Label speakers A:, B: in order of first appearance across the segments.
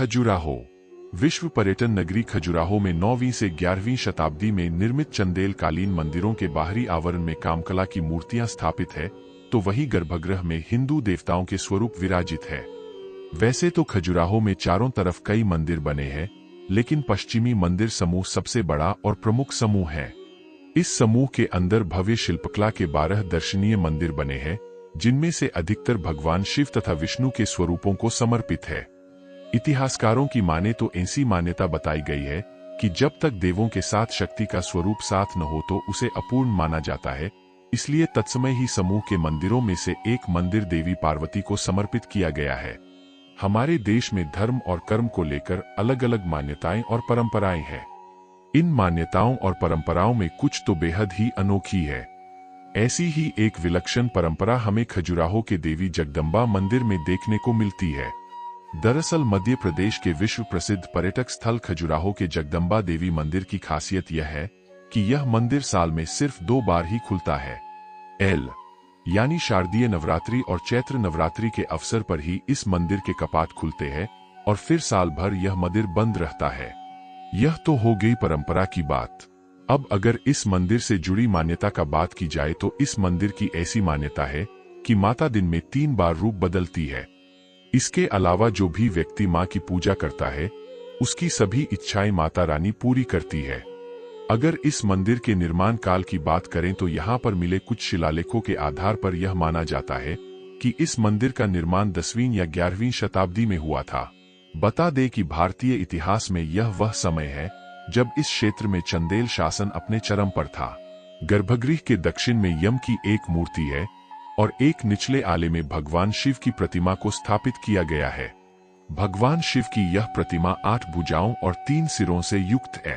A: खजुराहो। विश्व पर्यटन नगरी खजुराहो में 9वीं से 11वीं शताब्दी में निर्मित चंदेल कालीन मंदिरों के बाहरी आवरण में कामकला की मूर्तियां स्थापित है, तो वहीं गर्भगृह में हिंदू देवताओं के स्वरूप विराजित है। वैसे तो खजुराहो में चारों तरफ कई मंदिर बने हैं, लेकिन पश्चिमी मंदिर समूह सबसे बड़ा और प्रमुख समूह है। इस समूह के अंदर भव्य शिल्पकला के 12 दर्शनीय मंदिर बने हैं, जिनमें से अधिकतर भगवान शिव तथा विष्णु के स्वरूपों को समर्पित है। इतिहासकारों की माने तो ऐसी मान्यता बताई गई है कि जब तक देवों के साथ शक्ति का स्वरूप साथ न हो तो उसे अपूर्ण माना जाता है, इसलिए तत्समय ही समूह के मंदिरों में से एक मंदिर देवी पार्वती को समर्पित किया गया है। हमारे देश में धर्म और कर्म को लेकर अलग अलग मान्यताएं और परंपराएं हैं। इन मान्यताओं और परंपराओं में कुछ तो बेहद ही अनोखी है। ऐसी ही एक विलक्षण परंपरा हमें खजुराहो के देवी जगदम्बा मंदिर में देखने को मिलती है। दरअसल मध्य प्रदेश के विश्व प्रसिद्ध पर्यटक स्थल खजुराहो के जगदम्बा देवी मंदिर की खासियत यह है कि यह मंदिर साल में सिर्फ 2 बार ही खुलता है। यानी शारदीय नवरात्रि और चैत्र नवरात्रि के अवसर पर ही इस मंदिर के कपाट खुलते हैं और फिर साल भर यह मंदिर बंद रहता है। यह तो हो गई परंपरा की बात। अब अगर इस मंदिर से जुड़ी मान्यता का बात की जाए तो इस मंदिर की ऐसी मान्यता है कि माता दिन में 3 बार रूप बदलती है। इसके अलावा जो भी व्यक्ति मां की पूजा करता है, उसकी सभी इच्छाएं माता रानी पूरी करती है। अगर इस मंदिर के निर्माण काल की बात करें तो यहाँ पर मिले कुछ शिलालेखों के आधार पर यह माना जाता है कि इस मंदिर का निर्माण 10वीं या 11वीं शताब्दी में हुआ था। बता दें कि भारतीय इतिहास में यह वह समय है जब इस क्षेत्र में चंदेल शासन अपने चरम पर था। गर्भगृह के दक्षिण में यम की एक मूर्ति है और एक निचले आले में भगवान शिव की प्रतिमा को स्थापित किया गया है। भगवान शिव की यह प्रतिमा 8 भुजाओं और 3 सिरों से युक्त है।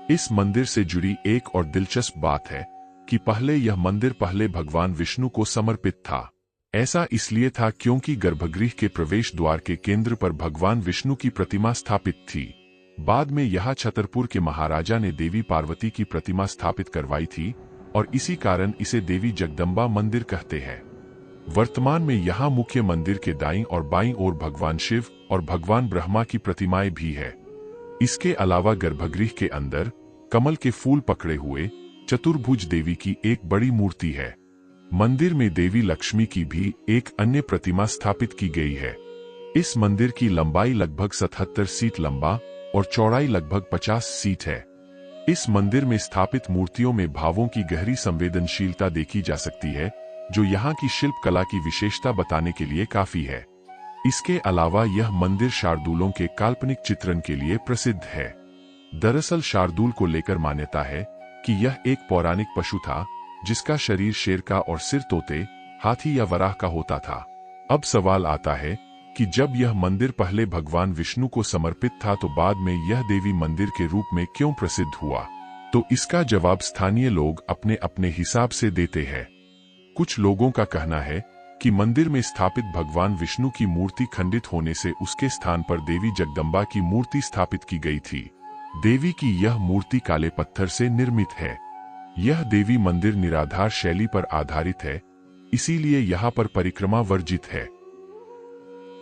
A: इस मंदिर से जुड़ी एक और दिलचस्प बात है कि पहले यह मंदिर भगवान विष्णु को समर्पित था। ऐसा इसलिए था क्योंकि गर्भगृह के प्रवेश द्वार के केंद्र पर भगवान विष्णु की प्रतिमा स्थापित थी। बाद में यहाँ छतरपुर के महाराजा ने देवी पार्वती की प्रतिमा स्थापित करवाई थी और इसी कारण इसे देवी जगदम्बा मंदिर कहते हैं। वर्तमान में यहाँ मुख्य मंदिर के दाईं और बाईं ओर भगवान शिव और भगवान ब्रह्मा की प्रतिमाएं भी है। इसके अलावा गर्भगृह के अंदर कमल के फूल पकड़े हुए चतुर्भुज देवी की एक बड़ी मूर्ति है। मंदिर में देवी लक्ष्मी की भी एक अन्य प्रतिमा स्थापित की गई है। इस मंदिर की लंबाई लगभग 77 फीट लंबा और चौड़ाई लगभग 50 फीट है। इस मंदिर में स्थापित मूर्तियों में भावों की गहरी संवेदनशीलता देखी जा सकती है, जो यहाँ की शिल्प कला की विशेषता बताने के लिए काफी है। इसके अलावा यह मंदिर शार्दूलों के काल्पनिक चित्रण के लिए प्रसिद्ध है। दरअसल शार्दूल को लेकर मान्यता है कि यह एक पौराणिक पशु था, जिसका शरीर शेर का और सिर तोते, हाथी या वराह का होता था। अब सवाल आता है कि जब यह मंदिर पहले भगवान विष्णु को समर्पित था तो बाद में यह देवी मंदिर के रूप में क्यों प्रसिद्ध हुआ? तो इसका जवाब स्थानीय लोग अपने अपने हिसाब से देते हैं। कुछ लोगों का कहना है कि मंदिर में स्थापित भगवान विष्णु की मूर्ति खंडित होने से उसके स्थान पर देवी जगदम्बा की मूर्ति स्थापित की गई थी। देवी की यह मूर्ति काले पत्थर से निर्मित है। यह देवी मंदिर निराधार शैली पर आधारित है, इसीलिए यहाँ पर परिक्रमा वर्जित है।